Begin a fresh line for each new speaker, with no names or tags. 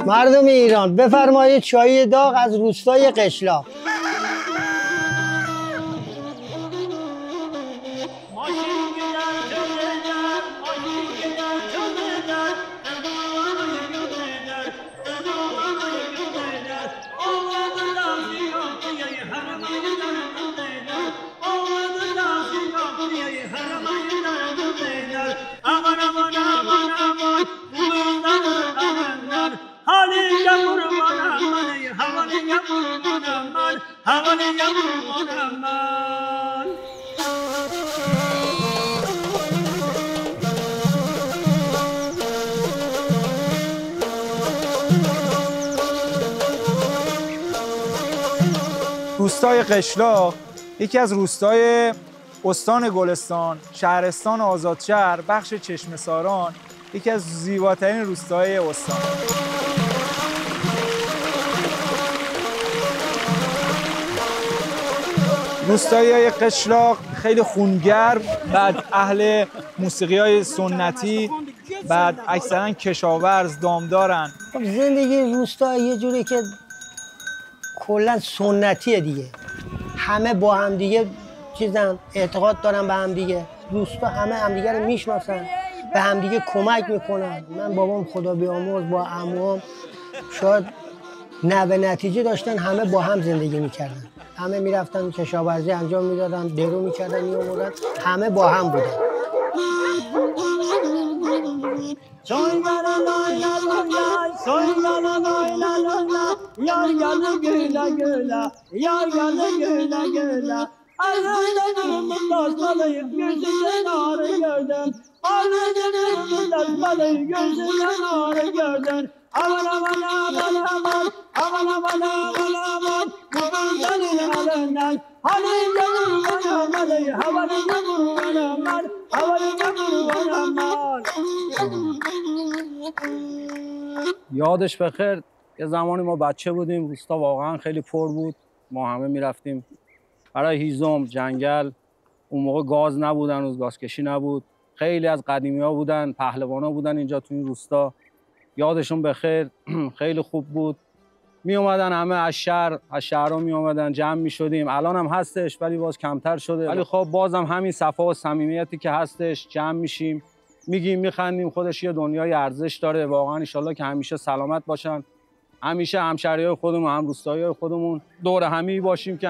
مردم ایران بفرمایید چای داغ از روستای قشلاق.
روستای قشلاق یکی از روستای استان گلستان، شهرستان آزادشهر، بخش چشمه‌ساران، یکی از زیباترین روستای استان. روستای قشلاق خیلی خونگرم، بعد اهل موسیقی‌های سنتی، بعد اکثرا کشاورز، دامدارن.
زندگی روستا یه جوری که کلا سنتیه دیگه، همه با هم دیگه چیزن، اعتقاد دارن به هم دیگه. روستا همه همدیگه رو میشناسن، به هم دیگه کمک میکنن. من بابام خدا بیامرز با عموام شاید نوه نتیجه داشتن، همه با هم زندگی میکردن، همه میرفتن کشاورزی انجام میدادن، درو میکردن، میآوردن، همه با هم بودن.
یادش بخیر یه زمانی ما بچه بودیم، روستا واقعا خیلی پر بود، ما همه میرفتیم برای هیزم، جنگل. اون موقع گاز نبود، هنوز گازکشی نبود، خیلی از قدیمی‌ها بودن، پهلوانا بودن اینجا تو این روستا. یادشون بخیر. خیلی خوب بود. می اومدن همه از شهرها می اومدن، جمع می شدیم. الان هم هستش ولی باز کمتر شده، ولی خب بازم همین صفا و صمیمیتی که هستش، جمع میشیم، میگیم، میخندیم. خودش یه دنیای ارزش داره واقعا. ان شاءالله که همیشه سلامت باشن، همیشه همشهریای خودمون، هم روستاییای خودمون دور همی باشیم که